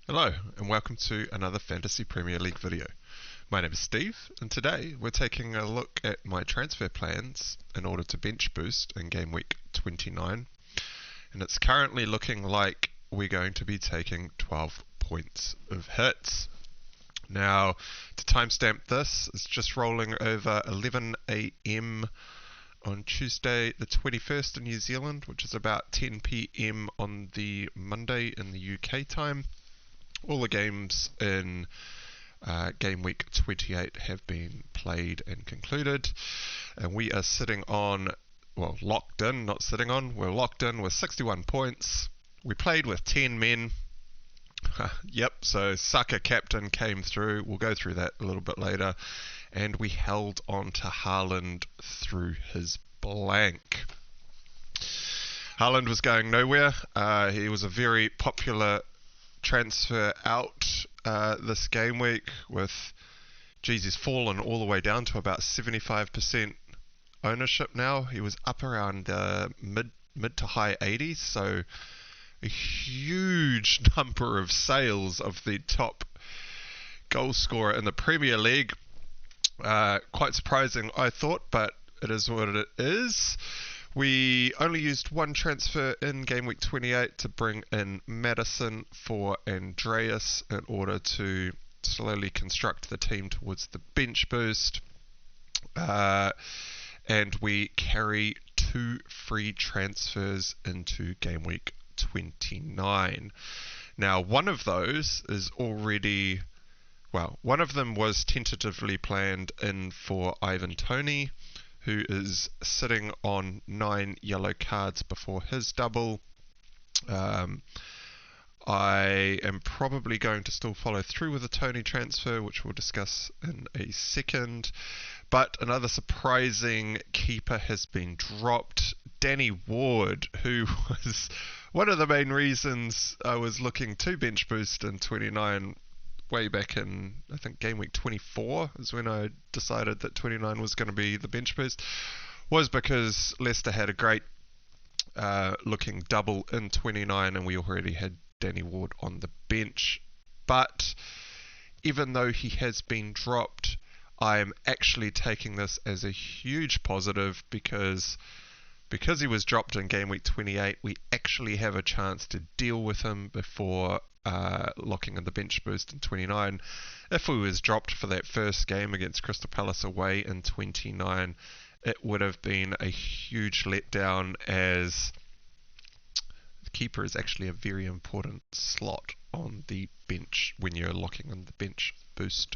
Hello and welcome to another Fantasy Premier League video. My name is Steve and today we're taking a look at my transfer plans in order to bench boost in game week 29, and it's currently looking like we're going to be taking 12 points of hits. Now, to timestamp this, it's just rolling over 11 AM on Tuesday the 21st in New Zealand, which is about 10 PM on the Monday in the UK time. All the games in game week 28 have been played and concluded, and we are sitting on, well, locked in, not sitting on, we're locked in with 61 points. We played with 10 men. Yep, so Saka captain came through. We'll go through that a little bit later. And we held on to Haaland through his blank. Haaland was going nowhere. He was a very popular transfer out this game week with, he's fallen all the way down to about 75% ownership now. He was up around mid to high 80s, so a huge number of sales of the top goal scorer in the Premier League. Quite surprising, I thought, but it is what it is. We only used one transfer in game week 28 to bring in Madison for Andreas in order to slowly construct the team towards the bench boost. And we carry 2 free transfers into game week 29. Now, one of those is already, well, one of them was tentatively planned in for Ivan Toney, who is sitting on 9 yellow cards before his double. I am probably going to still follow through with the Toney transfer, which we'll discuss in a second. But another surprising keeper has been dropped. Danny Ward, who was one of the main reasons I was looking to bench boost in 29 way back in, I think, game week 24 is when I decided that 29 was going to be the bench boost, was because Leicester had a great looking double in 29 and we already had Danny Ward on the bench. But even though he has been dropped, I am actually taking this as a huge positive because he was dropped in game week 28, we actually have a chance to deal with him before locking in the bench boost in 29. If he was dropped for that first game against Crystal Palace away in 29, it would have been a huge letdown, as the keeper is actually a very important slot on the bench when you're locking in the bench boost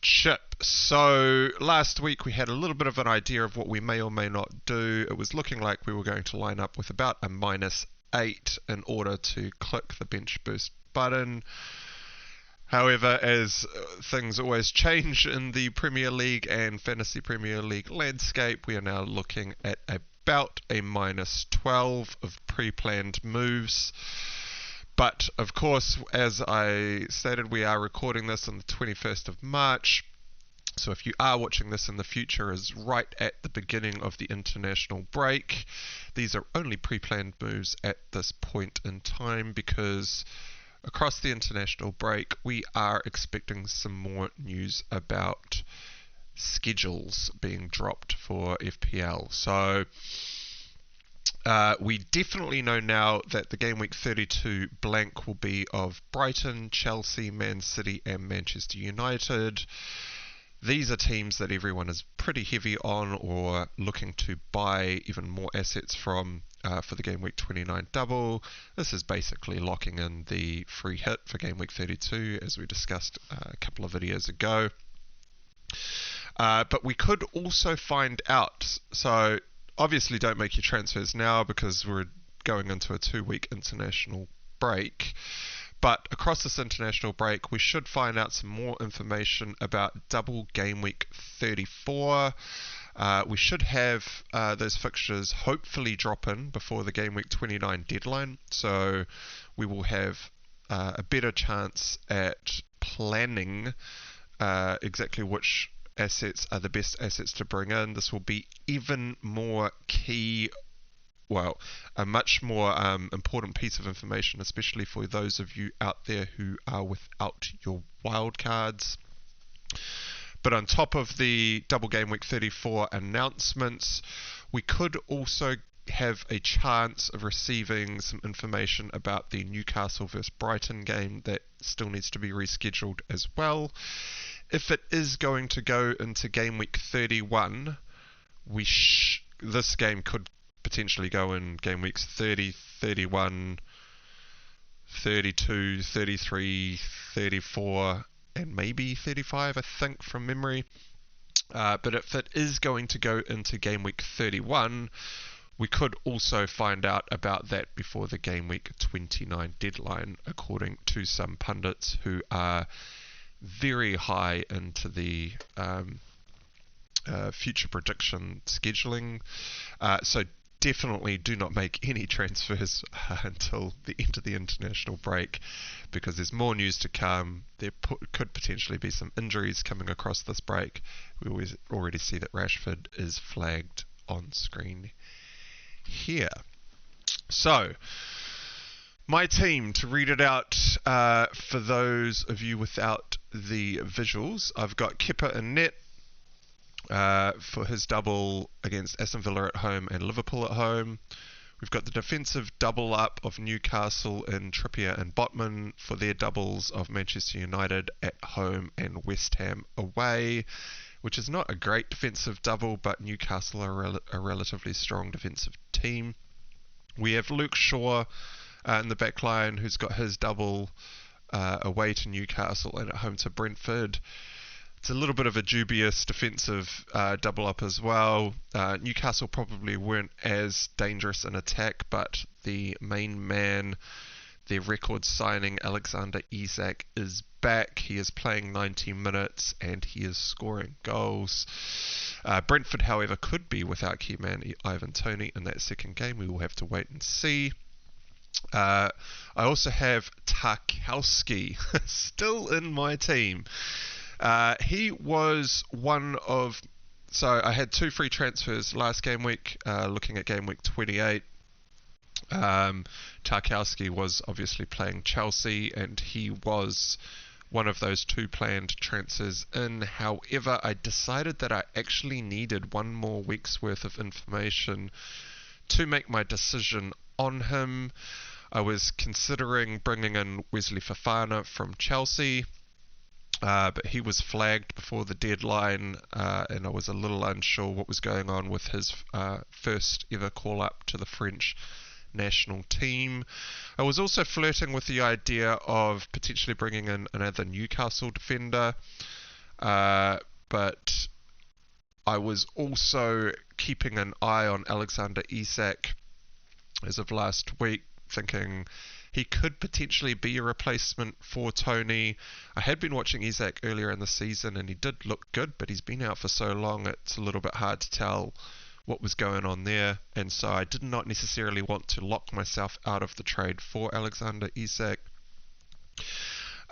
chip. So last week we had a little bit of an idea of what we may or may not do. It was looking like we were going to line up with about a -8 in order to click the bench boost button. However, as things always change in the Premier League and Fantasy Premier League landscape, we are now looking at about a -12 of pre-planned moves. But of course, as I stated, we are recording this on the 21st of March. So if you are watching this in the future, is right at the beginning of the international break. These are only pre-planned moves at this point in time because across the international break, we are expecting some more news about schedules being dropped for FPL. So we definitely know now that the game week 32 blank will be of Brighton, Chelsea, Man City and Manchester United. These are teams that everyone is pretty heavy on or looking to buy even more assets from for the game week 29 double. This is basically locking in the free hit for game week 32, as we discussed a couple of videos ago. But we could also find out, so obviously don't make your transfers now because we're going into a 2-week international break. But across this international break, we should find out some more information about double game week 34. We should have those fixtures hopefully drop in before the game week 29 deadline. So we will have a better chance at planning exactly which assets are the best assets to bring in. This will be even more key well, a much more important piece of information, especially for those of you out there who are without your wildcards. But on top of the double game week 34 announcements, we could also have a chance of receiving some information about the Newcastle versus Brighton game that still needs to be rescheduled as well. If it is going to go into game week 31, this game could potentially go in game weeks 30, 31, 32, 33, 34, and maybe 35, I think, from memory. But if it is going to go into game week 31, we could also find out about that before the game week 29 deadline, according to some pundits who are very high into the future prediction scheduling. So definitely do not make any transfers until the end of the international break, because there's more news to come. There could potentially be some injuries coming across this break. We already see that Rashford is flagged on screen here. So, my team, to read it out for those of you without the visuals, I've got Kepa in net for his double against Aston Villa at home and Liverpool at home. We've got the defensive double up of Newcastle in Trippier and Botman for their doubles of Manchester United at home and West Ham away, which is not a great defensive double, but Newcastle are a relatively strong defensive team. We have Luke Shaw in the back line, who's got his double away to Newcastle and at home to Brentford. It's a little bit of a dubious defensive double up as well. Newcastle probably weren't as dangerous in attack, but the main man, their record signing, Alexander Isak, is back. He is playing 90 minutes and he is scoring goals. Brentford, however, could be without key man Ivan Toney in that second game. We will have to wait and see. I also have Tarkowski still in my team. He was one of... So I had 2 free transfers last game week, looking at game week 28. Tarkowski was obviously playing Chelsea, and he was one of those 2 planned transfers in. However, I decided that I actually needed 1 more week's worth of information to make my decision on him. I was considering bringing in Wesley Fofana from Chelsea, but he was flagged before the deadline, and I was a little unsure what was going on with his first ever call up to the French national team. I was also flirting with the idea of potentially bringing in another Newcastle defender, but I was also keeping an eye on Alexander Isak as of last week, thinking he could potentially be a replacement for Toney. I had been watching Isak earlier in the season and he did look good, but he's been out for so long it's a little bit hard to tell what was going on there, and so I did not necessarily want to lock myself out of the trade for Alexander Isak.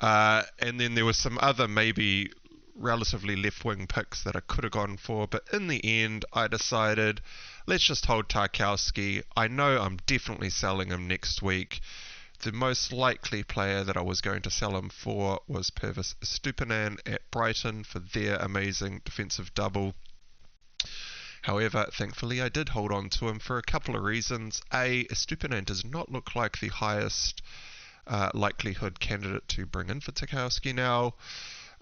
And then there were some other maybe relatively left-wing picks that I could have gone for, but in the end I decided let's just hold Tarkowski. I know I'm definitely selling him next week. The most likely player that I was going to sell him for was Pervis Estupiñán at Brighton for their amazing defensive double. However, thankfully I did hold on to him for a couple of reasons. A, Estupiñán does not look like the highest likelihood candidate to bring in for Tarkowski now.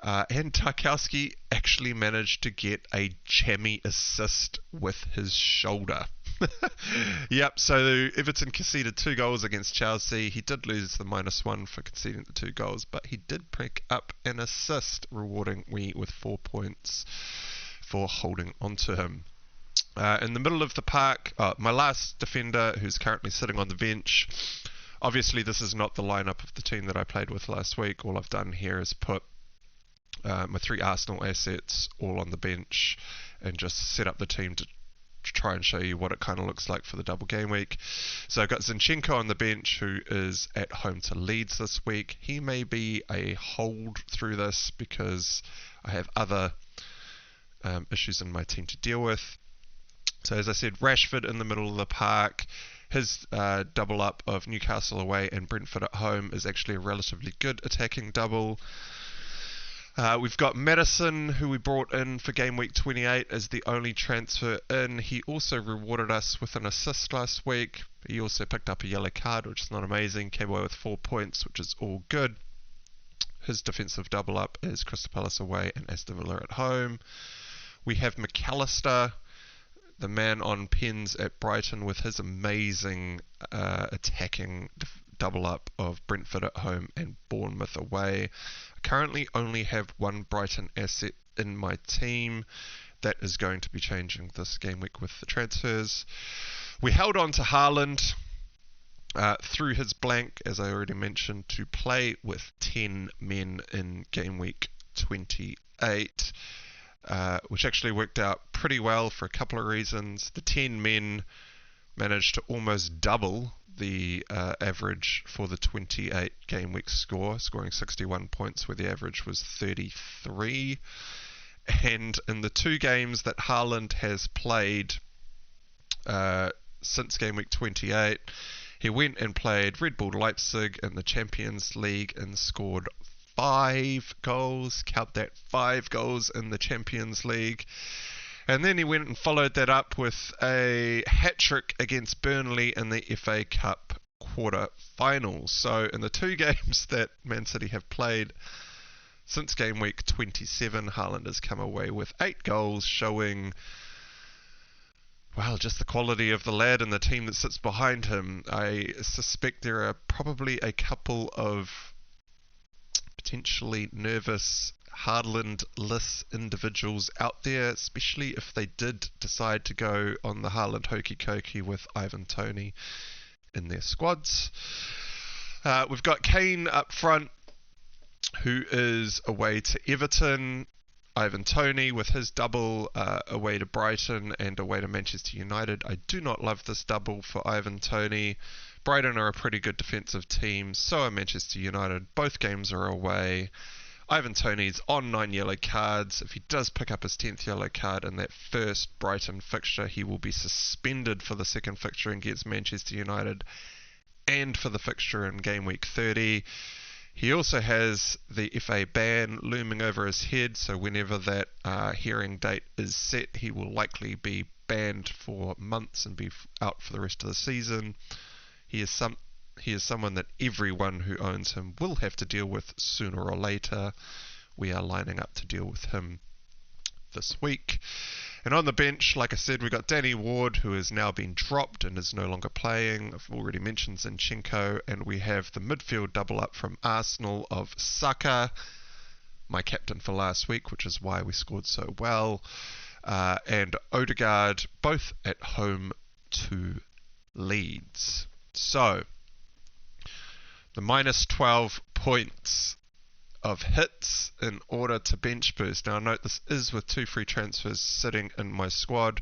And Tarkowski actually managed to get a jammy assist with his shoulder. Yep, so Everton conceded 2 goals against Chelsea. He did lose the -1 for conceding the 2 goals, but he did pick up an assist, rewarding me with 4 points for holding onto him. In the middle of the park, my last defender, who's currently sitting on the bench. Obviously, this is not the lineup of the team that I played with last week. All I've done here is put my 3 Arsenal assets all on the bench and just set up the team to try and show you what it kind of looks like for the double game week. So I've got Zinchenko on the bench, who is at home to Leeds this week. He may be a hold through this because I have other issues in my team to deal with. So as I said, Rashford in the middle of the park. His double up of Newcastle away and Brentford at home is actually a relatively good attacking double. We've got Madison, who we brought in for game week 28 as the only transfer in. He also rewarded us with an assist last week. He also picked up a yellow card, which is not amazing. Came away with 4 points, which is all good. His defensive double up is Crystal Palace away and Aston Villa at home. We have McAllister, the man on pens at Brighton, with his amazing attacking double up of Brentford at home and Bournemouth away. I currently only have one Brighton asset in my team. That is going to be changing this game week with the transfers. We held on to Haaland through his blank, as I already mentioned, to play with 10 men in game week 28. Which actually worked out pretty well for a couple of reasons. The 10 men managed to almost double the average for the 28 game week score, scoring 61 points where the average was 33. And in the 2 games that Haaland has played since game week 28, he went and played Red Bull Leipzig in the Champions League and scored 5 goals. Count that, 5 goals in the Champions League. And then he went and followed that up with a hat-trick against Burnley in the FA Cup quarter-finals. So in the 2 games that Man City have played since game week 27, Haaland has come away with 8 goals, showing, well, just the quality of the lad and the team that sits behind him. I suspect there are probably a couple of potentially nervous Haaland-less individuals out there, especially if they did decide to go on the Haaland hokey-cokey with Ivan Toney in their squads. We've got Kane up front, who is away to Everton. Ivan Toney with his double away to Brighton and away to Manchester United. I do not love this double for Ivan Toney. Brighton are a pretty good defensive team, so are Manchester United. Both games are away. Ivan Toney's on 9 yellow cards. If he does pick up his 10th yellow card in that first Brighton fixture, he will be suspended for the second fixture against Manchester United and for the fixture in game week 30. He also has the FA ban looming over his head, so whenever that hearing date is set, he will likely be banned for months and be out for the rest of the season. He is someone that everyone who owns him will have to deal with sooner or later. We are lining up to deal with him this week. And on the bench, like I said, we've got Danny Ward, who has now been dropped and is no longer playing. I've already mentioned Zinchenko. And we have the midfield double up from Arsenal of Saka, my captain for last week, which is why we scored so well, and Odegaard, both at home to Leeds. So, the minus 12 points of hits in order to bench boost. Now note this is with 2 free transfers sitting in my squad.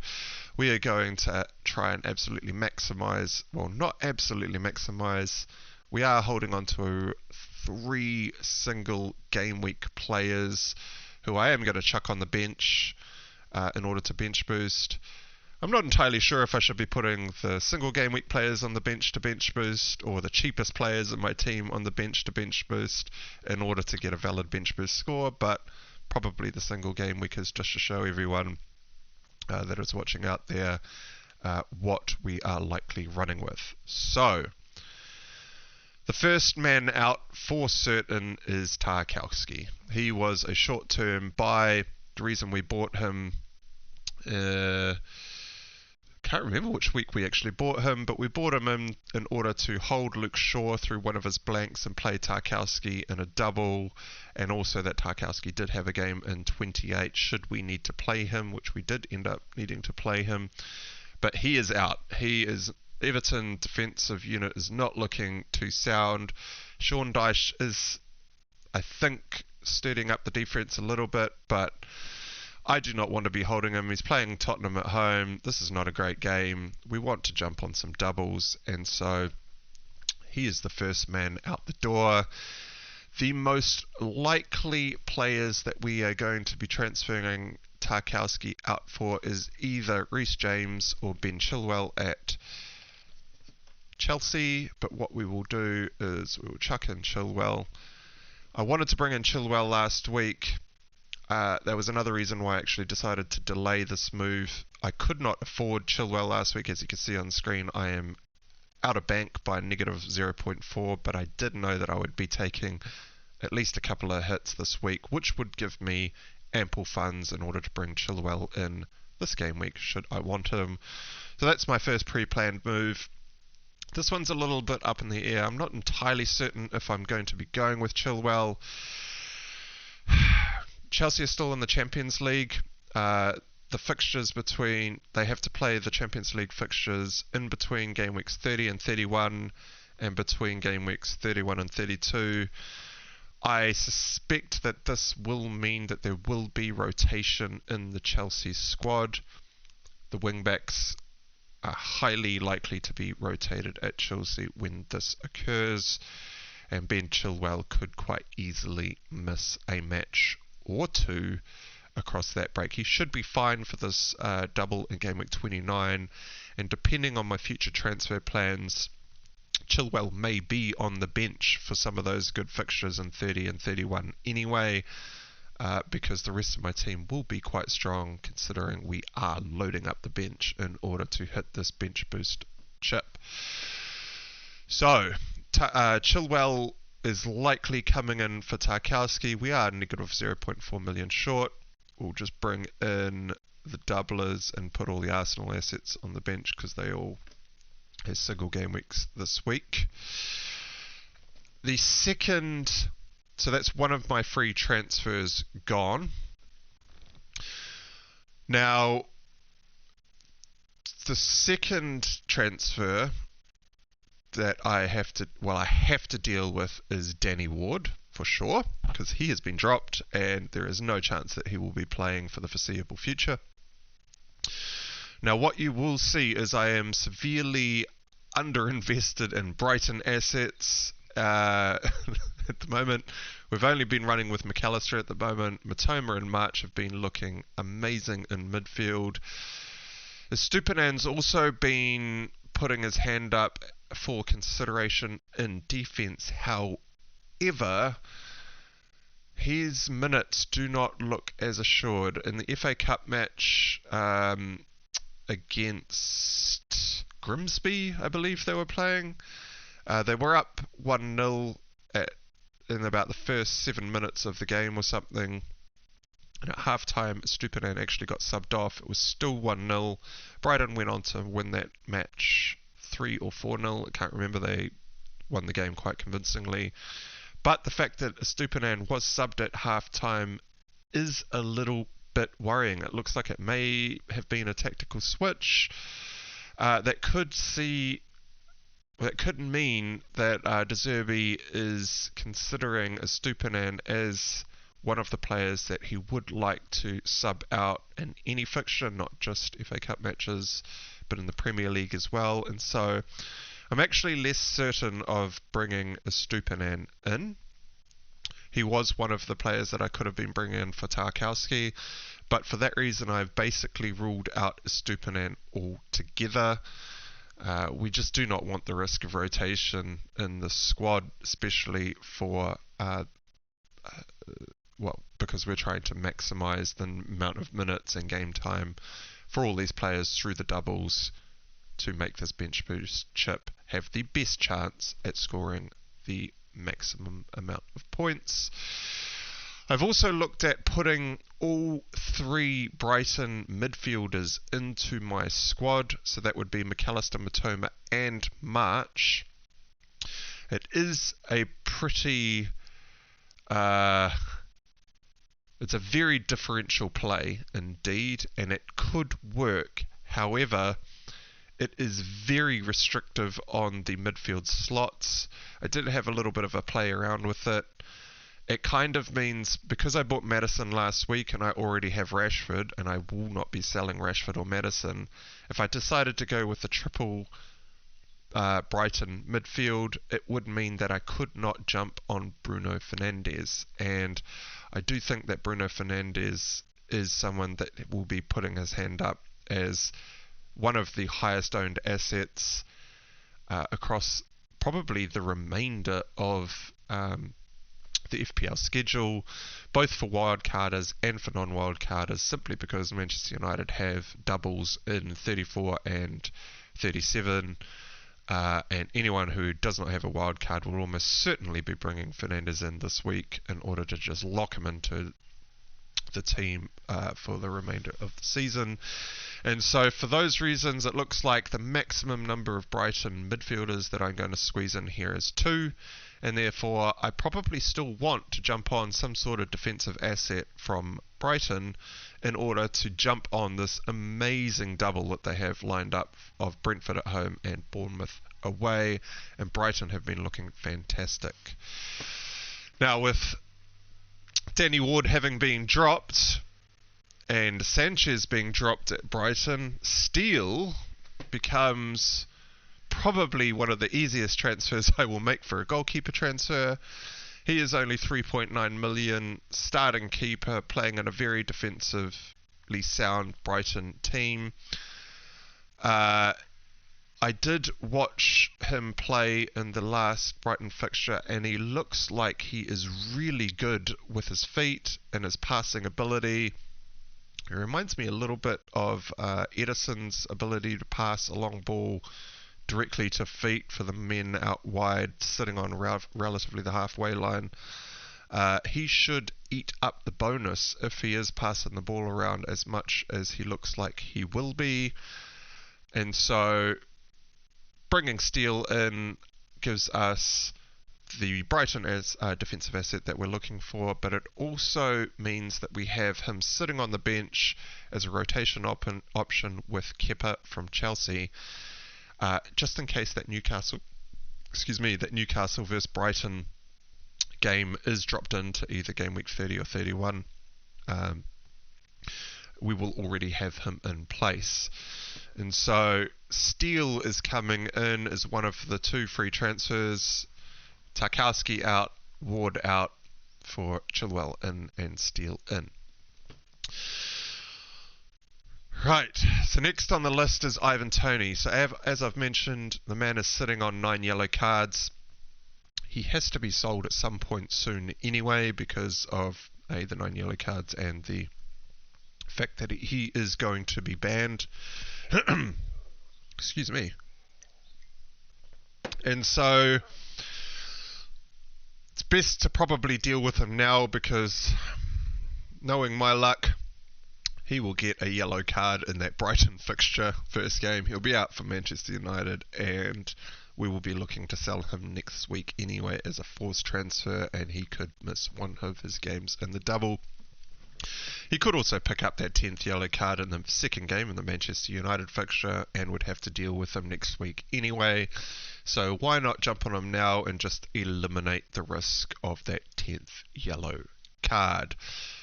We are going to try and absolutely maximise, well, not absolutely maximise, we are holding on to 3 single game week players who I am going to chuck on the bench in order to bench boost. I'm not entirely sure if I should be putting the single game week players on the bench to bench boost or the cheapest players in my team on the bench to bench boost in order to get a valid bench boost score, but probably the single game week is just to show everyone that is watching out there what we are likely running with. So, the first man out for certain is Tarkowski. He was a short-term buy. The reason we bought him, can't remember which week we actually bought him, but we bought him in order to hold Luke Shaw through one of his blanks and play Tarkowski in a double, and also that Tarkowski did have a game in 28 should we need to play him, which we did end up needing to play him. But he is out. Everton defensive unit is not looking too sound. Sean Dyche is, I think, stirring up the defense a little bit, but I do not want to be holding him. He's playing Tottenham at home. This is not a great game. We want to jump on some doubles, and so he is the first man out the door. The most likely players that we are going to be transferring Tarkowski out for is either Reece James or Ben Chilwell at Chelsea, but what we will do is we will chuck in Chilwell. I wanted to bring in Chilwell last week. There was another reason why I actually decided to delay this move. I could not afford Chilwell last week. As you can see on screen, I am out of bank by negative 0.4, but I did know that I would be taking at least a couple of hits this week, which would give me ample funds in order to bring Chilwell in this game week should I want him. So that's my first pre-planned move. This one's a little bit up in the air. I'm not entirely certain if I'm going to be going with Chilwell. Chelsea are still in the Champions League. The fixtures they have to play the Champions League fixtures in between game weeks 30 and 31 and between game weeks 31 and 32. I suspect that this will mean that there will be rotation in the Chelsea squad. The wingbacks are highly likely to be rotated at Chelsea when this occurs, and Ben Chilwell could quite easily miss a match or two across that break. He should be fine for this double in game week 29, and depending on my future transfer plans, Chilwell may be on the bench for some of those good fixtures in 30 and 31 anyway, because the rest of my team will be quite strong considering we are loading up the bench in order to hit this bench boost chip. So, Chilwell is likely coming in for Tarkowski. We are negative 0.4 million short. We'll just bring in the doublers and put all the Arsenal assets on the bench because they all have single game weeks this week. The second, so that's one of my free transfers gone. Now, the second transfer that I have to deal with is Danny Ward, for sure, because he has been dropped and there is no chance that he will be playing for the foreseeable future. Now what you will see is I am severely underinvested in Brighton assets at the moment. We've only been running with McAllister at the moment. Matoma and March have been looking amazing in midfield. Estupiñán's also been putting his hand up for consideration in defence. However, his minutes do not look as assured. In the FA Cup match against Grimsby, I believe they were playing, they were up 1-0 in about the first 7 minutes of the game or something. And at half-time, Estupiñán actually got subbed off. It was still 1-0. Brighton went on to win that match 3 or 4-0. I can't remember. They won the game quite convincingly. But the fact that Estupiñán was subbed at half-time is a little bit worrying. It looks like it may have been a tactical switch. That could mean that De Zerbi is considering Estupiñán as one of the players that he would like to sub out in any fixture, not just FA Cup matches, but in the Premier League as well. And so I'm actually less certain of bringing Estupiñán in. He was one of the players that I could have been bringing in for Tarkowski, but for that reason I've basically ruled out Estupiñán altogether. We just do not want the risk of rotation in the squad, especially for because we're trying to maximise the amount of minutes and game time for all these players through the doubles to make this bench boost chip have the best chance at scoring the maximum amount of points. I've also looked at putting all 3 Brighton midfielders into my squad, so that would be McAllister, Matoma and March. It is a pretty it's a very differential play indeed, and it could work. However, it is very restrictive on the midfield slots. I did have a little bit of a play around with it. It kind of means, because I bought Maddison last week and I already have Rashford, and I will not be selling Rashford or Maddison, if I decided to go with the triple Brighton midfield, it would mean that I could not jump on Bruno Fernandes, and I do think that Bruno Fernandes is someone that will be putting his hand up as one of the highest owned assets. across probably the remainder of the FPL schedule, both for wildcarders and for non-wildcarders, simply because Manchester United have doubles in 34 and 37, and anyone who does not have a wildcard will almost certainly be bringing Fernandes in this week in order to just lock him into the team for the remainder of the season. And so for those reasons, it looks like the maximum number of Brighton midfielders that I'm going to squeeze in here is 2, and therefore I probably still want to jump on some sort of defensive asset from Brighton in order to jump on this amazing double that they have lined up of Brentford at home and Bournemouth away, and Brighton have been looking fantastic. Now, with Danny Ward having been dropped and Sanchez being dropped at Brighton, Steele becomes probably one of the easiest transfers I will make for a goalkeeper transfer. He is only 3.9 million, starting keeper, playing in a very defensively sound Brighton team. I did watch him play in the last Brighton fixture, and he looks like he is really good with his feet and his passing ability. It reminds me a little bit of Edison's ability to pass a long ball directly to feet for the men out wide, sitting on relatively the halfway line. He should eat up the bonus if he is passing the ball around as much as he looks like he will be. And so bringing Steele in gives us the Brighton as a defensive asset that we're looking for, but it also means that we have him sitting on the bench as a rotation option with Kepa from Chelsea, just in case that Newcastle versus Brighton game is dropped into either game week 30 or 31. We will already have him in place. And so Steele is coming in as one of the 2 free transfers. Tarkowski out, Ward out for Chilwell in and Steele in. Right, so next on the list is Ivan Toney. So as I've mentioned, the man is sitting on 9 yellow cards. He has to be sold at some point soon anyway because of the 9 yellow cards and the fact that he is going to be banned. Excuse me. And so it's best to probably deal with him now because, knowing my luck, he will get a yellow card in that Brighton fixture first game. He'll be out for Manchester United, and we will be looking to sell him next week anyway as a forced transfer, and he could miss one of his games in the double. He could also pick up that 10th yellow card in the second game in the Manchester United fixture and would have to deal with him next week anyway. So why not jump on him now and just eliminate the risk of that 10th yellow card.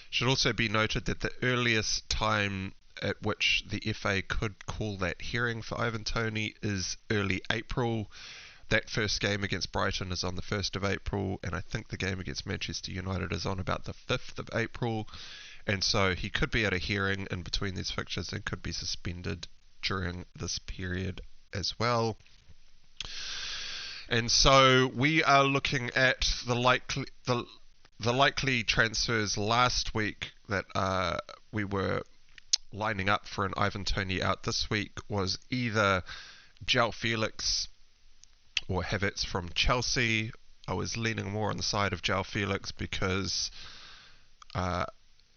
Should also be noted that the earliest time at which the FA could call that hearing for Ivan Toney is early April. That first game against Brighton is on the 1st of April, and I think the game against Manchester United is on about the 5th of April. And so he could be at a hearing in between these fixtures and could be suspended during this period as well. And so we are looking at the likely transfers last week that we were lining up for an Ivan Toney out this week was either João Felix or Havertz from Chelsea. I was leaning more on the side of João Felix because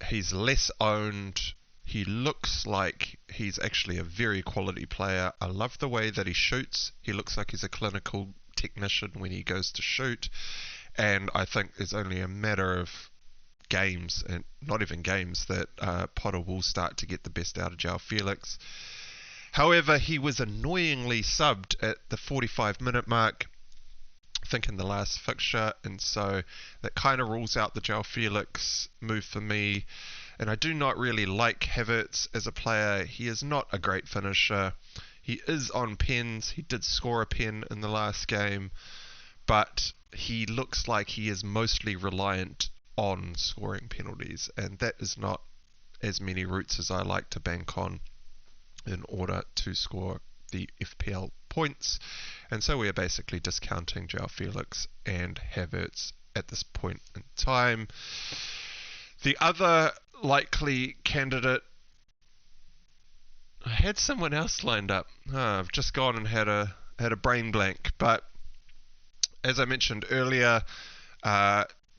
he's less owned. He looks like he's actually a very quality player. I love the way that he shoots. He looks like he's a clinical technician when he goes to shoot. And I think it's only a matter of games, and not even games, that Potter will start to get the best out of João Felix. However, he was annoyingly subbed at the 45-minute mark, I think in the last fixture, and so that kind of rules out the João Felix move for me. And I do not really like Havertz as a player. He is not a great finisher. He is on pens. He did score a pen in the last game, but he looks like he is mostly reliant on scoring penalties, and that is not as many routes as I like to bank on in order to score the FPL points, and so we are basically discounting João Felix and Havertz at this point in time. The other likely candidate, I had someone else lined up. I've just gone and had a brain blank, but as I mentioned earlier,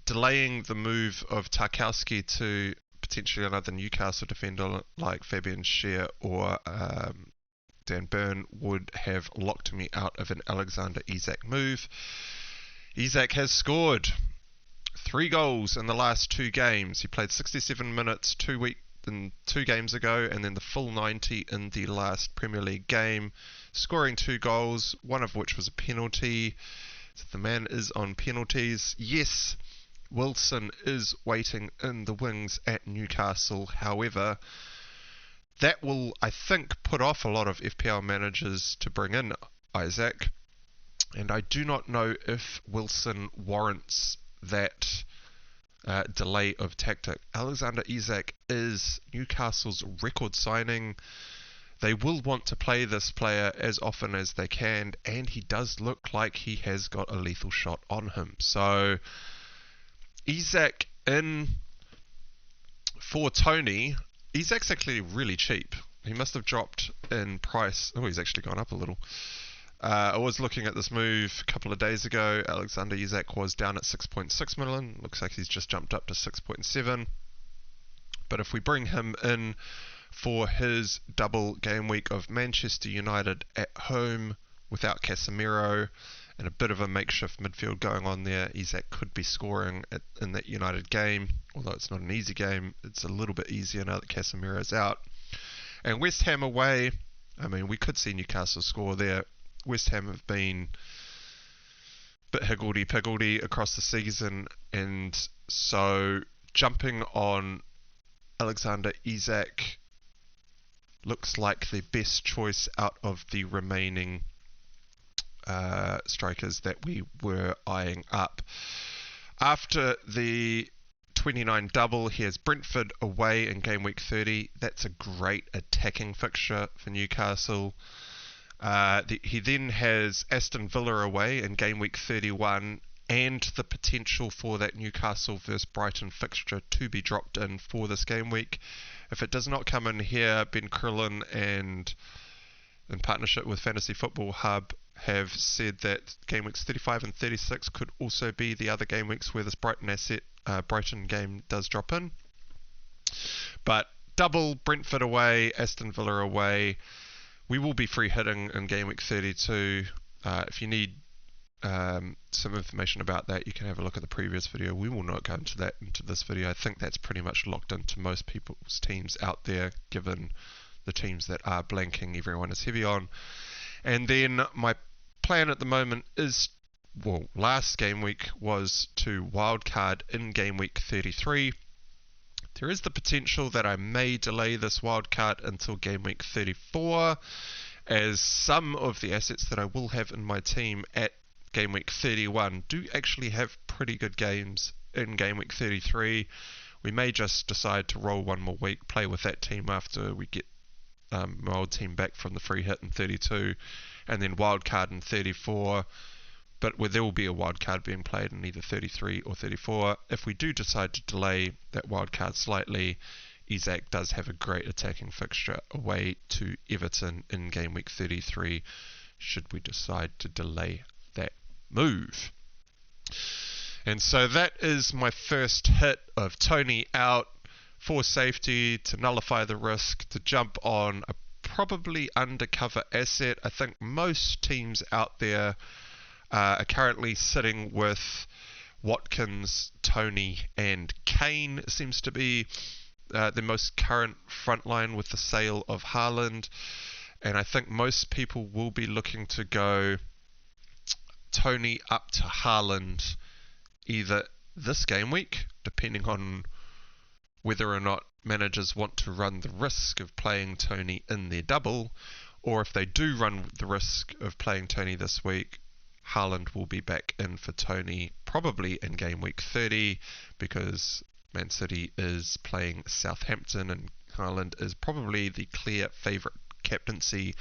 delaying the move of Tarkowski to potentially another Newcastle defender like Fabian Schär or Dan Burn would have locked me out of an Alexander Isak move. Isak has scored 3 goals in the last 2 games. He played 67 minutes 2 games ago, and then the full 90 in the last Premier League game, scoring 2 goals, one of which was a penalty. So the man is on penalties. Yes, Wilson is waiting in the wings at Newcastle. However, that will, I think, put off a lot of FPL managers to bring in Isak, and I do not know if Wilson warrants that delay of tactic. Alexander Isak is Newcastle's record signing. They will want to play this player as often as they can, and he does look like he has got a lethal shot on him. So Isak in for Toney. Isak's actually really cheap. He must have dropped in price. Oh, he's actually gone up a little. I was looking at this move a couple of days ago. Alexander Isak was down at 6.6 million. Looks like he's just jumped up to 6.7. But if we bring him in for his double game week of Manchester United at home without Casemiro and a bit of a makeshift midfield going on there, Isak could be scoring in that United game. Although it's not an easy game, it's a little bit easier now that Casemiro's out. And West Ham away, I mean, we could see Newcastle score there. West Ham have been a bit higgledy-piggledy across the season, and so jumping on Alexander Isak looks like the best choice out of the remaining strikers that we were eyeing up. After the 29 double, he has Brentford away in game week 30. That's a great attacking fixture for Newcastle. He then has Aston Villa away in game week 31, and the potential for that Newcastle versus Brighton fixture to be dropped in for this game week. If it does not come in here, Ben Crillon and in partnership with Fantasy Football Hub have said that game weeks 35 and 36 could also be the other game weeks where this Brighton game does drop in. But double, Brentford away, Aston Villa away. We will be free hitting in game week 32. If you need some information about that, you can have a look at the previous video. We will not go into this video. I think that's pretty much locked into most people's teams out there, given the teams that are blanking, everyone is heavy on. And then my plan at the moment is, well, last game week was to wildcard in game week 33. There is the potential that I may delay this wildcard until game week 34, as some of the assets that I will have in my team at game week 31 do actually have pretty good games in game week 33. We may just decide to roll one more week, play with that team after we get my old team back from the free hit in 32, and then wildcard in 34. But there will be a wildcard being played in either 33 or 34. If we do decide to delay that wildcard slightly, Isak does have a great attacking fixture away to Everton in game week 33, should we decide to delay that move. And so that is my first hit of Toney out for safety, to nullify the risk, to jump on a probably undercover asset. I think most teams out there are currently sitting with Watkins, Toney and Kane. Seems to be the most current front line with the sale of Haaland, and I think most people will be looking to go Toney up to Haaland either this game week, depending on whether or not managers want to run the risk of playing Toney in their double, or if they do run the risk of playing Toney this week, Haaland will be back in for Toney probably in game week 30, because Man City is playing Southampton and Haaland is probably the clear favourite captaincy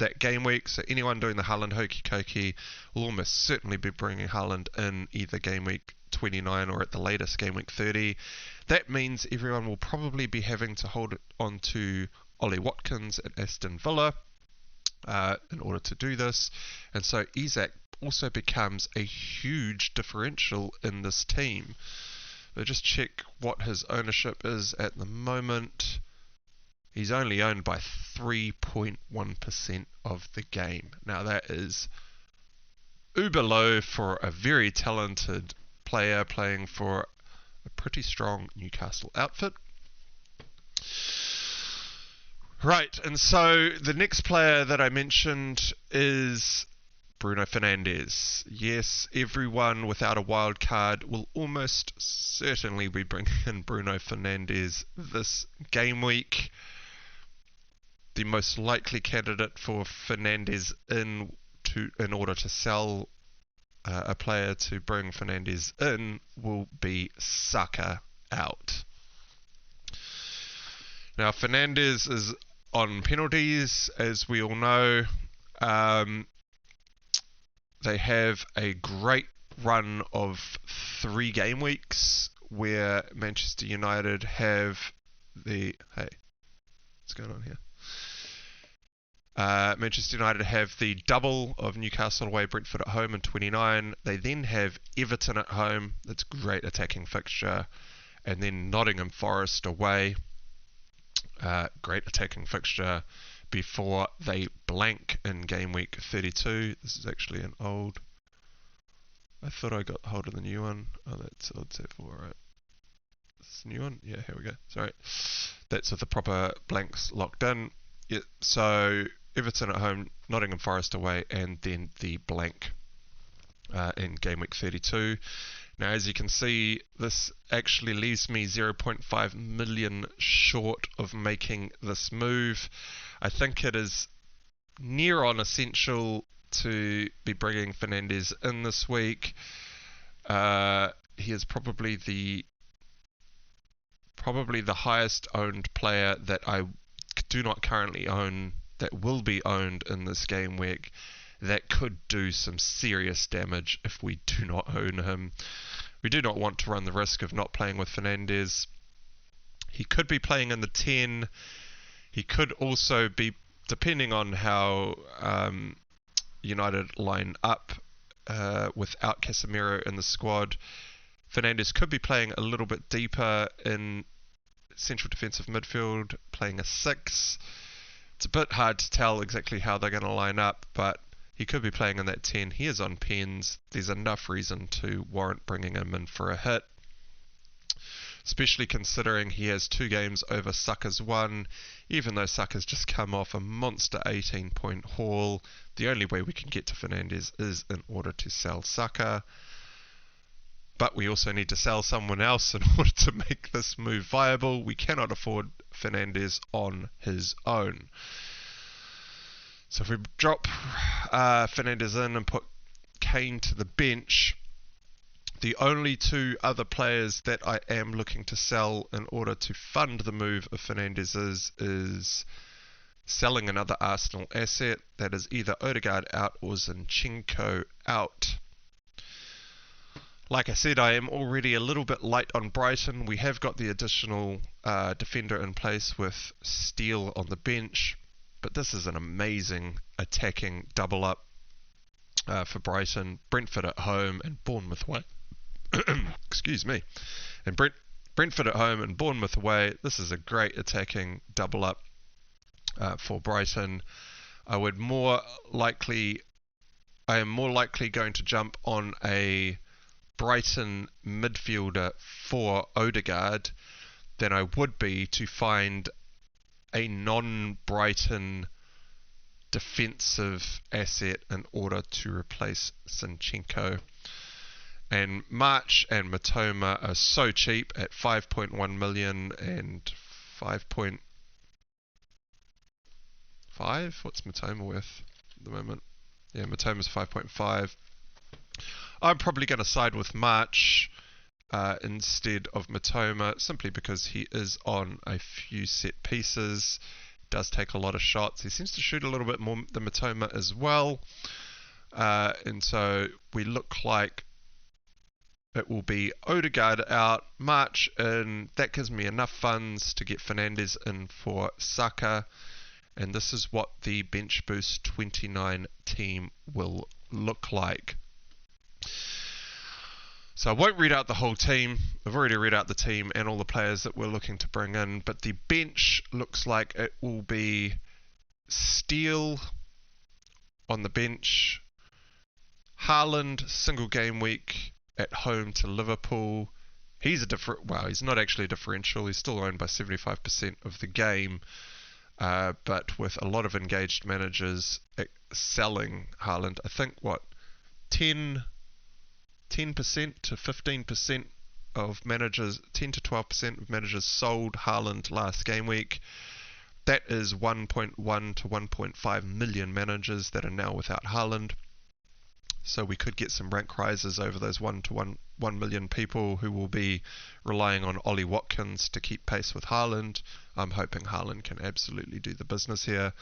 that game week. So anyone doing the Haaland hokey cokey will almost certainly be bringing Haaland in either game week 29 or at the latest game week 30. That means everyone will probably be having to hold on to Ollie Watkins at Aston Villa in order to do this. And so Isak also becomes a huge differential in this team. But just check what his ownership is at the moment. He's only owned by 3.1% of the game. Now that is uber low for a very talented player playing for a pretty strong Newcastle outfit. Right, and so the next player that I mentioned is Bruno Fernandes. Yes, everyone without a wild card will almost certainly be bringing in Bruno Fernandes this game week. The most likely candidate for Fernandes in order to sell a player to bring Fernandes in will be Saka out. Now Fernandes is on penalties, as we all know. They have a great run of 3 game weeks where Manchester United have the... Hey, what's going on here? Manchester United have the double of Newcastle away, Brentford at home in 29. They then have Everton at home. That's a great attacking fixture. And then Nottingham Forest away. Great attacking fixture before they blank in game week 32. This is actually an old... I thought I got hold of the new one. Oh, that's old set 4, right? This is the new one? Yeah, here we go. Sorry. That's with the proper blanks locked in. Yeah, so Everton at home, Nottingham Forest away, and then the blank in game week 32. Now, as you can see, this actually leaves me 0.5 million short of making this move. I think it is near on essential to be bringing Fernandes in this week. He is probably the highest owned player that I do not currently own, that will be owned in this game week, that could do some serious damage if we do not own him. We do not want to run the risk of not playing with Fernandes. He could be playing in the 10. He could also be, depending on how United line up without Casemiro in the squad, Fernandes could be playing a little bit deeper in central defensive midfield, playing a 6. It's a bit hard to tell exactly how they're going to line up, but he could be playing in that 10. He is on pens. There's enough reason to warrant bringing him in for a hit, especially considering he has 2 games over Saka's 1. Even though Saka's just come off a monster 18-point haul, the only way we can get to Fernandes is in order to sell Saka. But we also need to sell someone else in order to make this move viable. We cannot afford Fernandes on his own. So if we drop Fernandes in and put Kane to the bench, the only 2 other players that I am looking to sell in order to fund the move of Fernandes is selling another Arsenal asset. That is either Odegaard out or Zinchenko out. Like I said, I am already a little bit light on Brighton. We have got the additional defender in place with Steele on the bench, but this is an amazing attacking double up for Brighton. Brentford at home and Bournemouth away. Excuse me. And Brentford at home and Bournemouth away. This is a great attacking double up for Brighton. I am more likely going to jump on a Brighton midfielder for Odegaard than I would be to find a non-Brighton defensive asset in order to replace Zinchenko. And March and Matoma are so cheap at 5.1 million and 5.5. What's Matoma worth at the moment? Yeah, Matoma's 5.5. I'm probably going to side with March instead of Matoma, simply because he is on a few set pieces does take a lot of shots. He seems to shoot a little bit more than Matoma as well. And so we look like it will be Odegaard out, March in. That gives me enough funds to get Fernandes in for Saka. And this is what the Bench Boost 29 team will look like. So I won't read out the whole team. I've already read out the team and all the players that we're looking to bring in. But the bench looks like it will be Steele on the bench. Haaland, single game week at home to Liverpool. He's he's not actually a differential. He's still owned by 75% of the game. But with a lot of engaged managers selling Haaland, I think 10% to 15% of managers, 10 to 12% of managers sold Haaland last game week. That is 1.1 to 1.5 million managers that are now without Haaland. So we could get some rank rises over those 1 to 1 million people who will be relying on Ollie Watkins to keep pace with Haaland. I'm hoping Haaland can absolutely do the business here.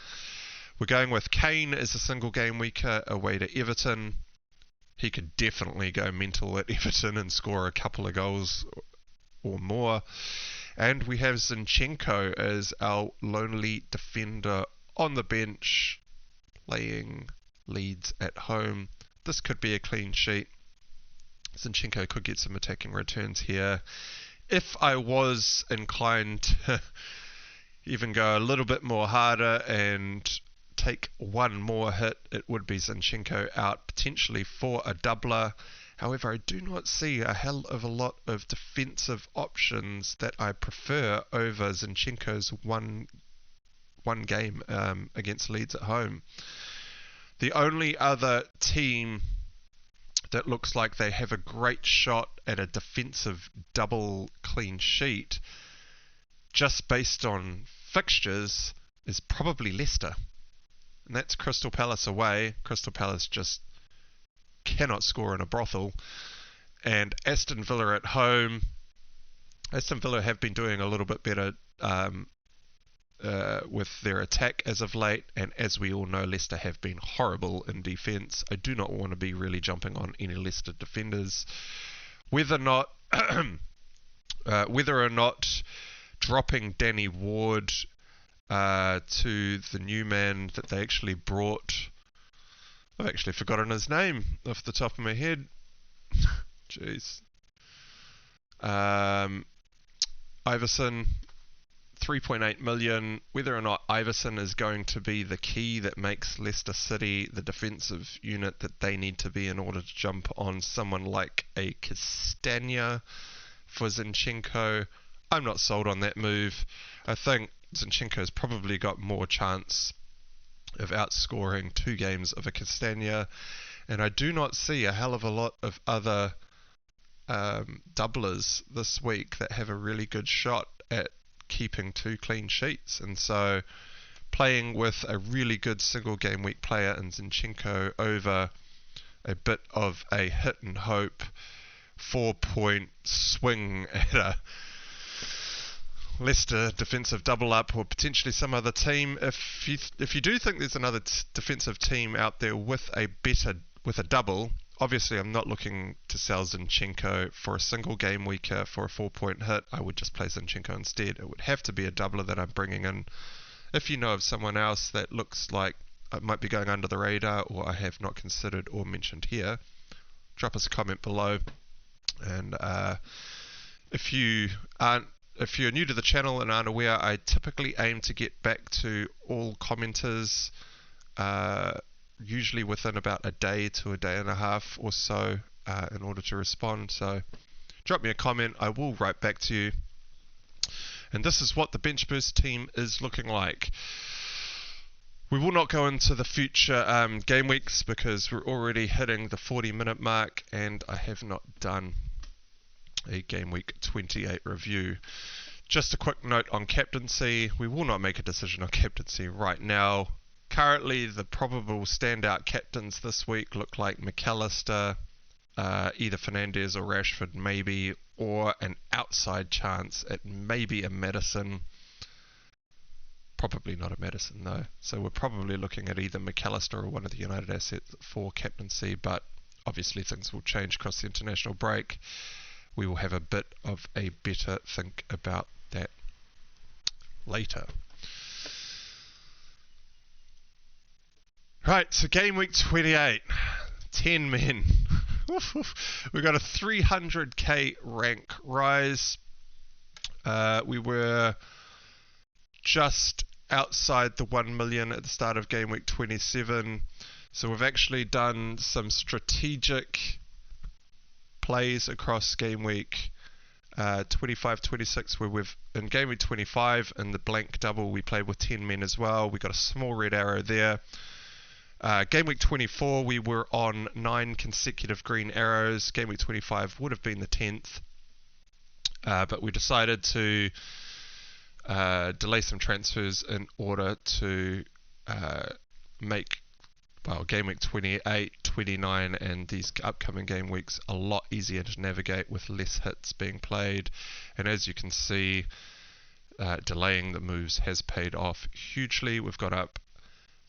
We're going with Kane as a single game weeker away to Everton. He could definitely go mental at Everton and score a couple of goals or more. And we have Zinchenko as our lonely defender on the bench, playing Leeds at home. This could be a clean sheet. Zinchenko could get some attacking returns here. If I was inclined to even go a little bit more harder and take one more hit, it would be Zinchenko out potentially for a doubler. However, I do not see a hell of a lot of defensive options that I prefer over Zinchenko's one game against Leeds at home. The only other team that looks like they have a great shot at a defensive double clean sheet, just based on fixtures, is probably Leicester. And that's Crystal Palace away. Crystal Palace just cannot score in a brothel. And Aston Villa at home. Aston Villa have been doing a little bit better with their attack as of late, and as we all know, Leicester have been horrible in defence. I do not want to be really jumping on any Leicester defenders. Whether or not dropping Danny Ward to the new man that they actually brought. I've actually forgotten his name off the top of my head. Jeez. Iverson, 3.8 million. Whether or not Iverson is going to be the key that makes Leicester City the defensive unit that they need to be in order to jump on someone like a Castagna for Zinchenko, I'm not sold on that move. I think Zinchenko's probably got more chance of outscoring 2 games of a Castagna, and I do not see a hell of a lot of other doublers this week that have a really good shot at keeping 2 clean sheets. And so playing with a really good single game week player in Zinchenko over a bit of a hit and hope 4-point swing at a Leicester defensive double up, or potentially some other team. If you do think there's another defensive team out there with a double, obviously I'm not looking to sell Zinchenko for a single game weeker for a 4-point hit. I would just play Zinchenko instead. It would have to be a doubler that I'm bringing in. If you know of someone else that looks like it might be going under the radar, or I have not considered or mentioned here, drop us a comment below. And if you're new to the channel and aren't aware, I typically aim to get back to all commenters usually within about a day to a day and a half or so in order to respond. So drop me a comment, I will write back to you. And this is what the Bench Boost team is looking like. We will not go into the future game weeks because we're already hitting the 40-minute mark, and I have not done a game week 28 review. Just a quick note on captaincy. We will not make a decision on captaincy right now. Currently, the probable standout captains this week look like McAllister, either Fernandes or Rashford maybe, or an outside chance at maybe a Maddison. Probably not a Maddison though. So we're probably looking at either McAllister or one of the United assets for captaincy, but obviously things will change across the international break. We will have a bit of a better think about that later. Right, so game week 28, 10 men. We got a 300k rank rise. We were just outside the 1 million at the start of game week 27. So we've actually done some strategic plays across game week 25-26, where we've in game week 25 in the blank double we played with 10 men as well. We got a small red arrow there. Game week 24 we were on 9 consecutive green arrows. Game week 25 would have been the 10th, but we decided to delay some transfers in order to make game week 28, 29 and these upcoming game weeks a lot easier to navigate with less hits being played. And as you can see, delaying the moves has paid off hugely. We've got up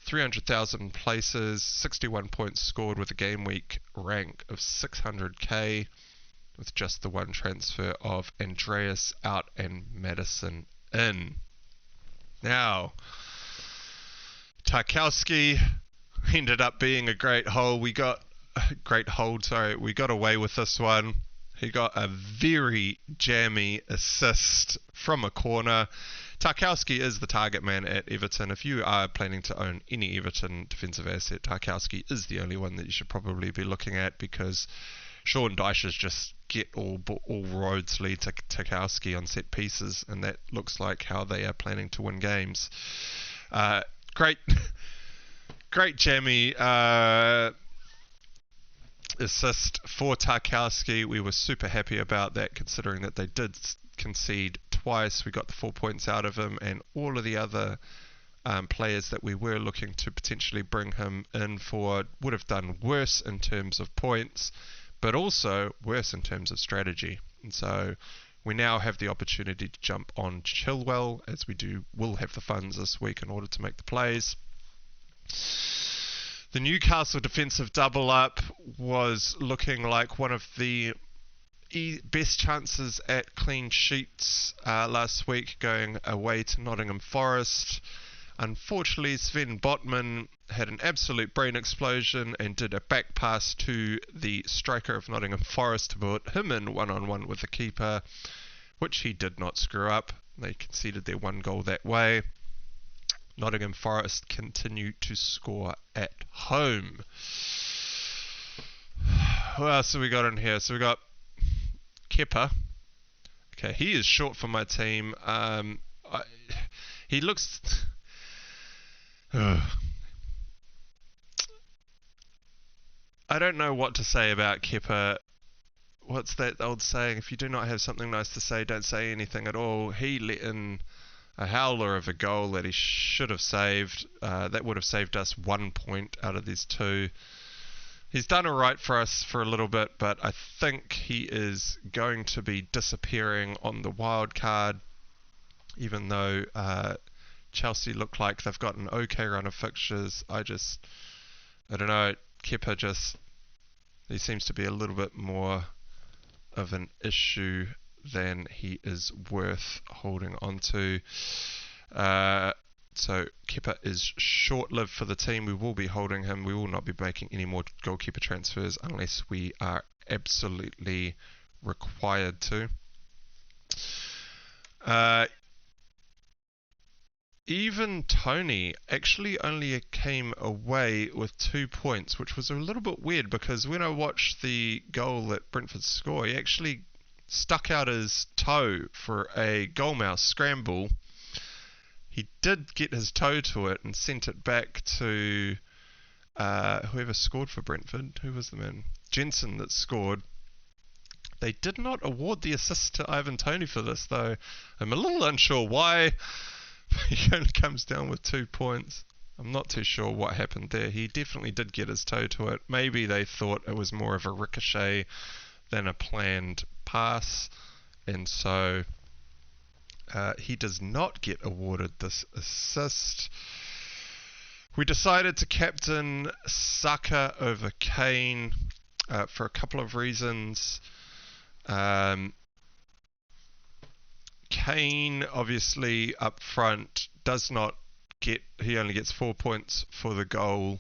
300,000 places, 61 points scored with a game week rank of 600k, with just the one transfer of Andreas out and Maddison in. Now, Tarkowski ended up being a great hold. We got away with this one. He got a very jammy assist from a corner. Tarkowski is the target man at Everton. If you are planning to own any Everton defensive asset, Tarkowski is the only one that you should probably be looking at, because Sean Dyche's just get all roads lead to Tarkowski on set pieces, and that looks like how they are planning to win games. Great jammy assist for Tarkowski. We were super happy about that, considering that they did concede twice. We got the 4 points out of him, and all of the other players that we were looking to potentially bring him in for would have done worse in terms of points, but also worse in terms of strategy. And so we now have the opportunity to jump on Chilwell, as will have the funds this week in order to make the plays. The Newcastle defensive double up was looking like one of the best chances at clean sheets last week, going away to Nottingham Forest. Unfortunately, Sven Botman had an absolute brain explosion and did a back pass to the striker of Nottingham Forest to put him in one-on-one with the keeper, which he did not screw up. They conceded their one goal that way. Nottingham Forest continue to score at home. What else have we got in here? So we got Kepa. Okay, he is short for my team. He looks... I don't know what to say about Kepa. What's that old saying? If you do not have something nice to say, don't say anything at all. He let in a howler of a goal that he should have saved. That would have saved us 1 point out of these 2. He's done alright for us for a little bit, but I think he is going to be disappearing on the wild card, even though Chelsea look like they've got an okay run of fixtures. I don't know, Kepa he seems to be a little bit more of an issue than he is worth holding on to. So Kepa is short-lived for the team. We will be holding him. We will not be making any more goalkeeper transfers unless we are absolutely required to. Ivan Toney actually only came away with 2 points, which was a little bit weird, because when I watched the goal that Brentford scored, he actually stuck out his toe for a goal mouse scramble. He did get his toe to it and sent it back to whoever scored for Brentford. Who was the man? Jensen that scored. They did not award the assist to Ivan Toney for this, though. I'm a little unsure why. He only comes down with 2 points. I'm not too sure what happened there. He definitely did get his toe to it. Maybe they thought it was more of a ricochet than a planned pass, and so He does not get awarded this assist. We decided to captain Saka over Kane for a couple of reasons. Kane, obviously, up front, he only gets 4 points for the goal,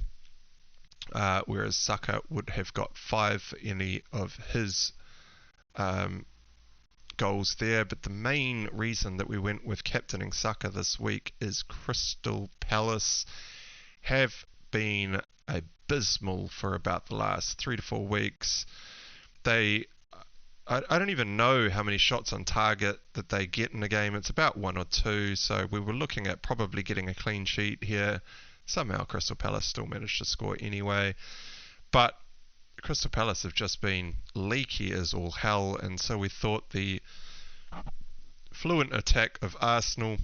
whereas Saka would have got 5 for any of his goals there. But the main reason that we went with captaining Saka this week is Crystal Palace have been abysmal for about the last 3 to 4 weeks. I don't even know how many shots on target that they get in a game. It's about 1 or 2, so we were looking at probably getting a clean sheet here. Somehow Crystal Palace still managed to score anyway. But Crystal Palace have just been leaky as all hell, and so we thought the fluent attack of Arsenal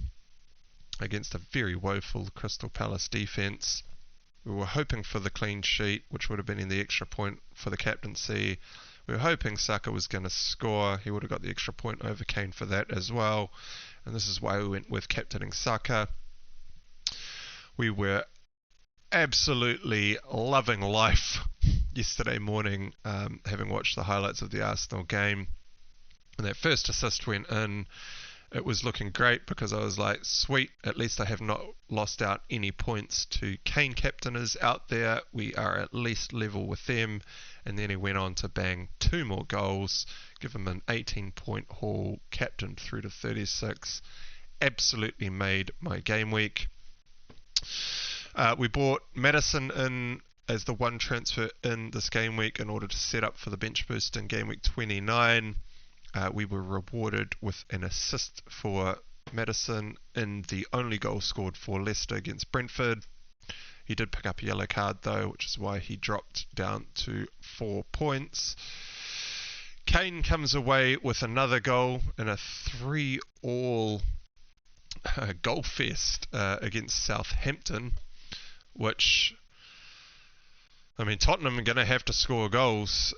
against a very woeful Crystal Palace defence. We were hoping for the clean sheet, which would have been in the extra point for the captaincy. We were hoping Saka was going to score. He would have got the extra point over Kane for that as well. And this is why we went with captaining Saka. We were absolutely loving life yesterday morning, having watched the highlights of the Arsenal game. When that first assist went in, it was looking great because I was like, sweet, at least I have not lost out any points to Kane captainers out there. We are at least level with them. And then he went on to bang 2 more goals, give him an 18-point haul, captained through to 36. Absolutely made my game week. We bought Maddison in as the one transfer in this game week in order to set up for the bench boost in game week 29. We were rewarded with an assist for Maddison in the only goal scored for Leicester against Brentford. He did pick up a yellow card though, which is why he dropped down to 4 points. Kane comes away with another goal in a 3-all goal fest against Southampton, which, I mean, Tottenham are going to have to score goals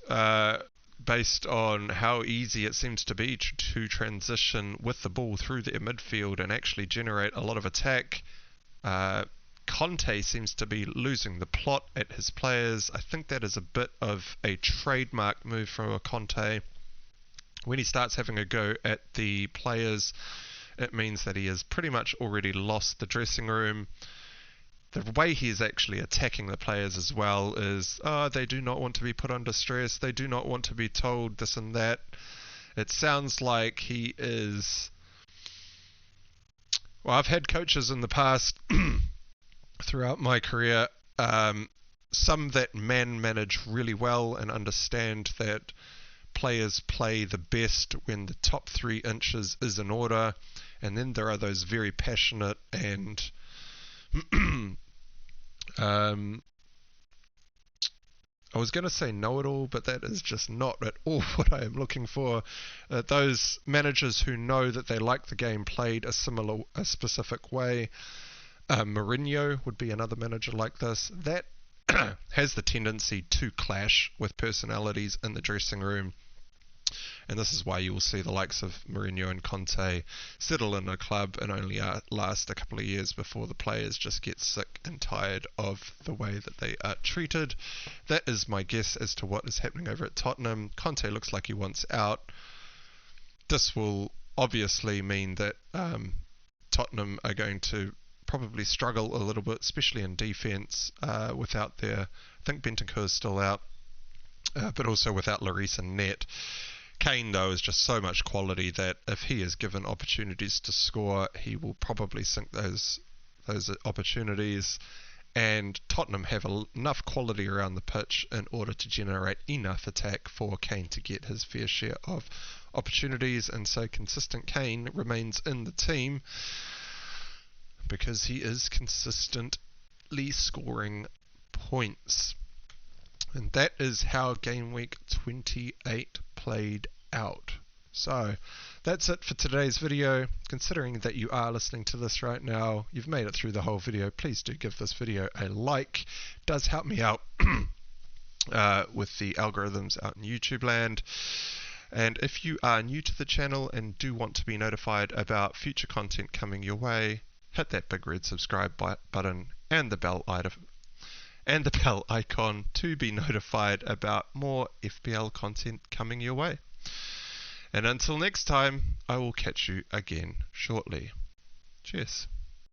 based on how easy it seems to be to transition with the ball through their midfield and actually generate a lot of attack. Conte seems to be losing the plot at his players. I think that is a bit of a trademark move from Conte. When he starts having a go at the players, it means that he has pretty much already lost the dressing room. The way he is actually attacking the players as well is, they do not want to be put under stress. They do not want to be told this and that. It sounds like he is... Well, I've had coaches in the past throughout my career, some that manage really well and understand that players play the best when the top 3 inches is in order. And then there are those very passionate and... I was going to say know-it-all, but that is just not at all what I am looking for. Those managers who know that they like the game played a specific way. Mourinho would be another manager like this. That has the tendency to clash with personalities in the dressing room. And this is why you will see the likes of Mourinho and Conte settle in a club and only last a couple of years before the players just get sick and tired of the way that they are treated. That is my guess as to what is happening over at Tottenham. Conte looks like he wants out. This will obviously mean that Tottenham are going to probably struggle a little bit, especially in defence, without their... I think Bentancur is still out, but also without Lloris and net. Kane, though, is just so much quality that if he is given opportunities to score, he will probably sink those opportunities. And Tottenham have enough quality around the pitch in order to generate enough attack for Kane to get his fair share of opportunities. And so consistent Kane remains in the team because he is consistently scoring points. And that is how game week 28 played out. So that's it for today's video. Considering that you are listening to this right now, you've made it through the whole video, please do give this video a like. It does help me out with the algorithms out in YouTube land. And if you are new to the channel and do want to be notified about future content coming your way, hit that big red subscribe button and the bell icon to be notified about more FPL content coming your way. And until next time, I will catch you again shortly. Cheers.